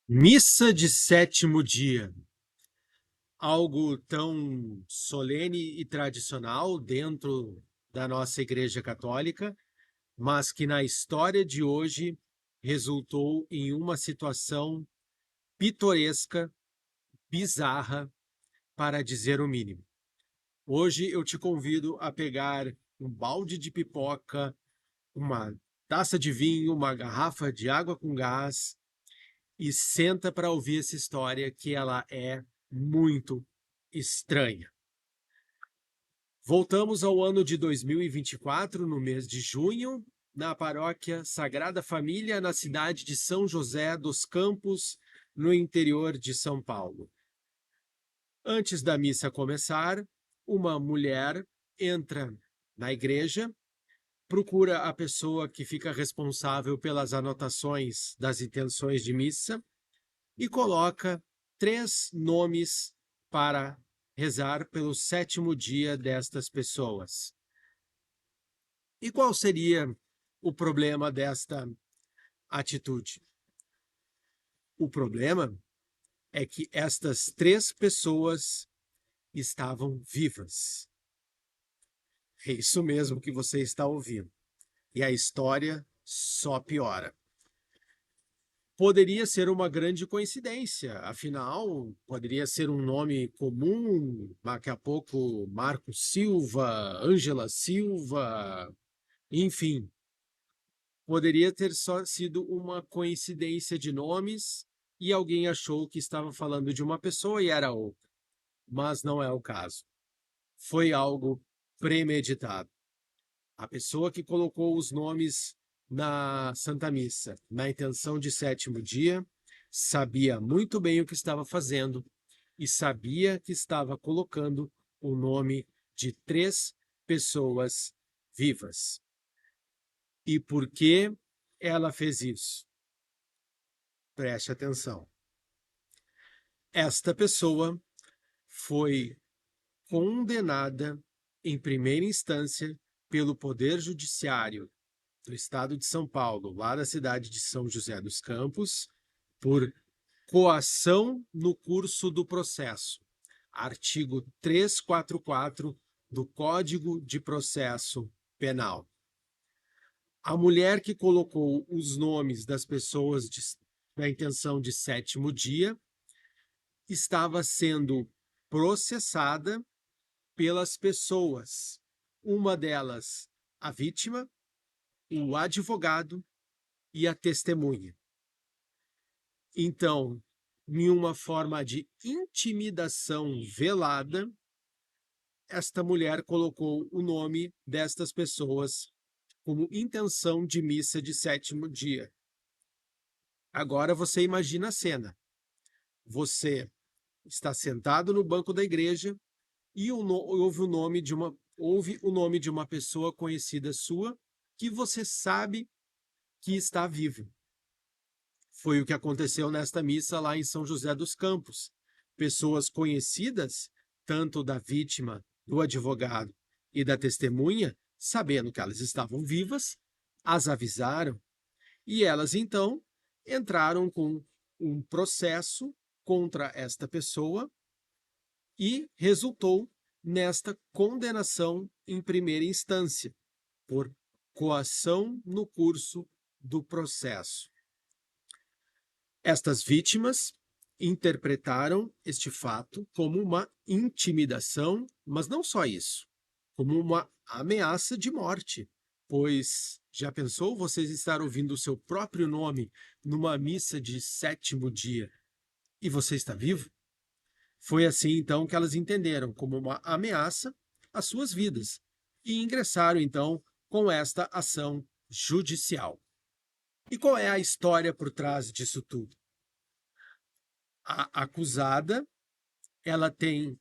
Missa de sétimo dia, algo tão solene e tradicional dentro da nossa Igreja Católica, mas que na história de hoje resultou em uma situação pitoresca, bizarra, para dizer o mínimo. Hoje eu te convido a pegar um balde de pipoca, uma taça de vinho, uma garrafa de água com gás e senta para ouvir essa história que ela é muito estranha. Voltamos ao ano de 2024, no mês de junho, na paróquia Sagrada Família, na cidade de São José dos Campos, no interior de São Paulo. Antes da missa começar, uma mulher entra na igreja, procura a pessoa que fica responsável pelas anotações das intenções de missa e coloca 3 nomes para rezar pelo sétimo dia destas pessoas. E qual seria o problema desta atitude? O problema é que estas 3 pessoas estavam vivas. É isso mesmo que você está ouvindo. E a história só piora. Poderia ser uma grande coincidência, afinal, poderia ser um nome comum, daqui a pouco Marco Silva, Ângela Silva, enfim, poderia ter só sido uma coincidência de nomes e alguém achou que estava falando de uma pessoa e era outra, mas não é o caso. Foi algo premeditado. A pessoa que colocou os nomes na Santa Missa, na intenção de sétimo dia, sabia muito bem o que estava fazendo e sabia que estava colocando o nome de 3 pessoas vivas. E por que ela fez isso? Preste atenção. Esta pessoa foi condenada em primeira instância pelo Poder Judiciário do Estado de São Paulo, lá da cidade de São José dos Campos, por coação no curso do processo. Artigo 344 do Código de Processo Penal. A mulher que colocou os nomes das pessoas na intenção de sétimo dia estava sendo processada pelas pessoas. Uma delas, a vítima, o advogado e a testemunha. Então, em uma forma de intimidação velada, esta mulher colocou o nome destas pessoas como intenção de missa de sétimo dia. Agora você imagina a cena. Você está sentado no banco da igreja e ouve o nome de uma pessoa conhecida sua que você sabe que está viva. Foi o que aconteceu nesta missa lá em São José dos Campos. Pessoas conhecidas, tanto da vítima, do advogado e da testemunha, sabendo que elas estavam vivas, as avisaram e elas então entraram com um processo contra esta pessoa e resultou nesta condenação em primeira instância por coação no curso do processo. Estas vítimas interpretaram este fato como uma intimidação, mas não só isso, como uma ameaça de morte, pois já pensou vocês estar ouvindo o seu próprio nome numa missa de sétimo dia e você está vivo? Foi assim então que elas entenderam como uma ameaça às suas vidas e ingressaram então com esta ação judicial. E qual é a história por trás disso tudo? A acusada, ela tem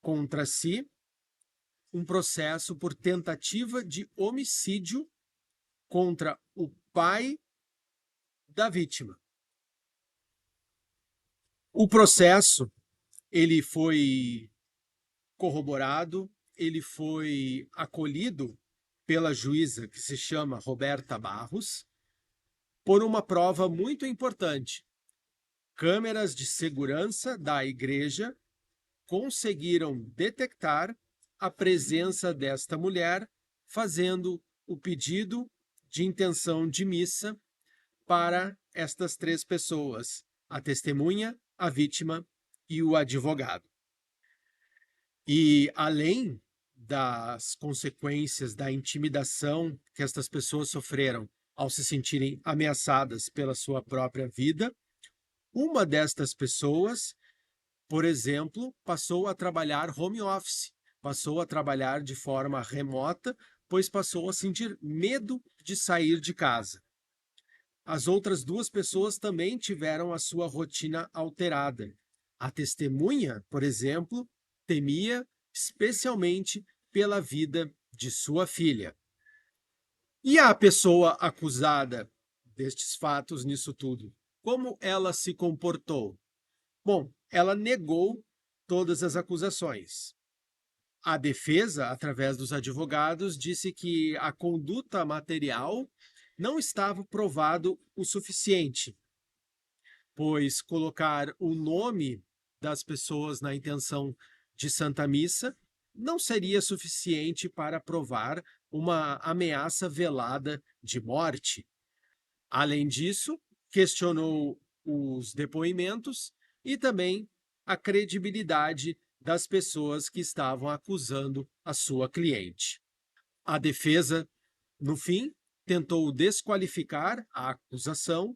contra si um processo por tentativa de homicídio contra o pai da vítima. O processo, ele foi corroborado, ele foi acolhido pela juíza que se chama Roberta Barros por uma prova muito importante. câmeras de segurança da igreja conseguiram detectar a presença desta mulher fazendo o pedido de intenção de missa para estas três pessoas: a testemunha, a vítima e o advogado. E além das consequências da intimidação que estas pessoas sofreram ao se sentirem ameaçadas pela sua própria vida, uma destas pessoas, por exemplo, passou a trabalhar home office, passou a trabalhar de forma remota, pois passou a sentir medo de sair de casa. As outras duas pessoas também tiveram a sua rotina alterada. A testemunha, por exemplo, temia especialmente pela vida de sua filha. E a pessoa acusada destes fatos nisso tudo, como ela se comportou? Bom, ela negou todas as acusações. A defesa, através dos advogados, disse que a conduta material não estava provado o suficiente, pois colocar o nome das pessoas na intenção de Santa Missa não seria suficiente para provar uma ameaça velada de morte. Além disso, questionou os depoimentos e também a credibilidade das pessoas que estavam acusando a sua cliente. A defesa, no fim, tentou desqualificar a acusação,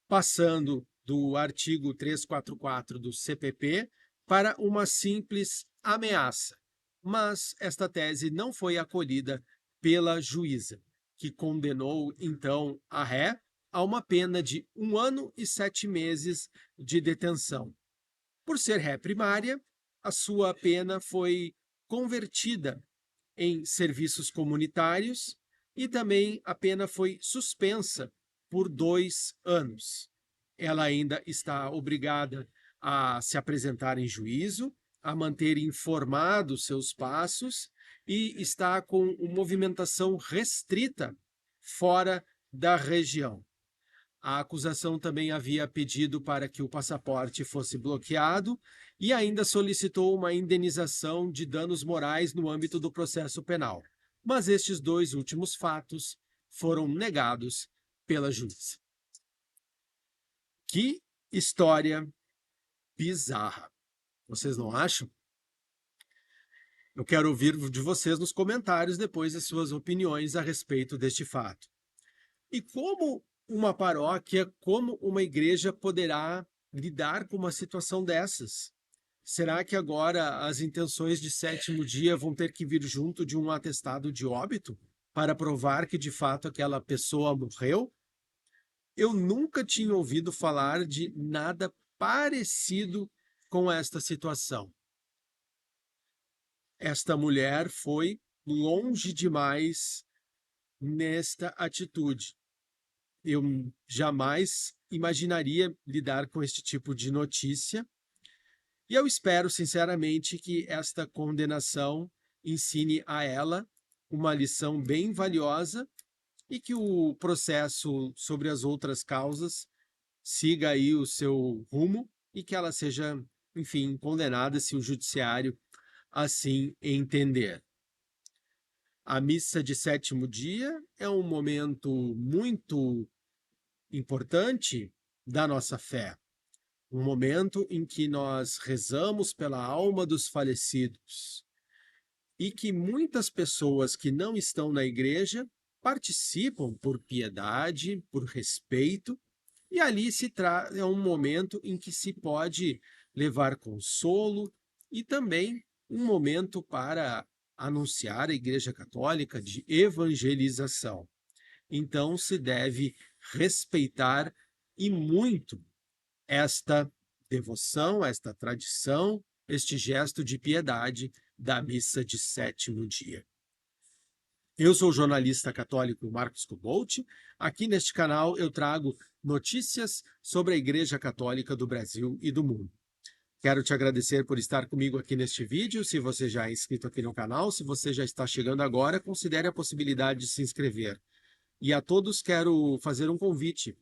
passando do artigo 344 do CPP para uma simples ameaça. Mas esta tese não foi acolhida pela juíza, que condenou então a ré a uma pena de 1 ano e 7 meses de detenção. Por ser ré primária, a sua pena foi convertida em serviços comunitários e também a pena foi suspensa por 2 anos. Ela ainda está obrigada a se apresentar em juízo, a manter informados seus passos e está com movimentação restrita fora da região. A acusação também havia pedido para que o passaporte fosse bloqueado e ainda solicitou uma indenização de danos morais no âmbito do processo penal. Mas estes dois últimos fatos foram negados pela juíza. Que história bizarra. Vocês não acham? Eu quero ouvir de vocês nos comentários depois as suas opiniões a respeito deste fato. E como uma paróquia, como uma igreja poderá lidar com uma situação dessas? Será que agora as intenções de sétimo dia vão ter que vir junto de um atestado de óbito para provar que de fato aquela pessoa morreu? Eu nunca tinha ouvido falar de nada parecido com esta situação. Esta mulher foi longe demais nesta atitude. Eu jamais imaginaria lidar com este tipo de notícia. E eu espero, sinceramente, que esta condenação ensine a ela uma lição bem valiosa e que o processo sobre as outras causas siga aí o seu rumo e que ela seja, enfim, condenada se o judiciário assim entender. A missa de sétimo dia é um momento muito importante da nossa fé. Um momento em que nós rezamos pela alma dos falecidos e que muitas pessoas que não estão na igreja participam por piedade, por respeito, e ali é um momento em que se pode levar consolo e também um momento para anunciar a Igreja Católica de evangelização. Então se deve respeitar e muito esta devoção, esta tradição, este gesto de piedade da missa de sétimo dia. Eu sou o jornalista católico Marcos Cobalt. Aqui neste canal eu trago notícias sobre a Igreja Católica do Brasil e do mundo. Quero te agradecer por estar comigo aqui neste vídeo. Se você já é inscrito aqui no canal, se você já está chegando agora, considere a possibilidade de se inscrever. E a todos quero fazer um convite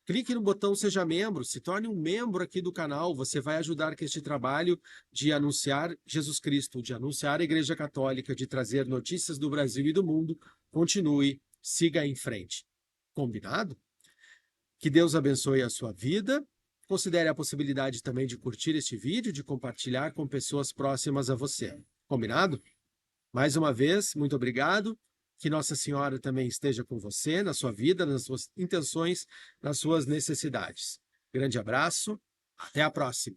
Clique no botão Seja Membro, se torne um membro aqui do canal. Você vai ajudar que este trabalho de anunciar Jesus Cristo, de anunciar a Igreja Católica, de trazer notícias do Brasil e do mundo, continue, siga em frente. Combinado? Que Deus abençoe a sua vida. Considere a possibilidade também de curtir este vídeo, de compartilhar com pessoas próximas a você. Combinado? Mais uma vez, muito obrigado. Que Nossa Senhora também esteja com você, na sua vida, nas suas intenções, nas suas necessidades. Grande abraço, até a próxima.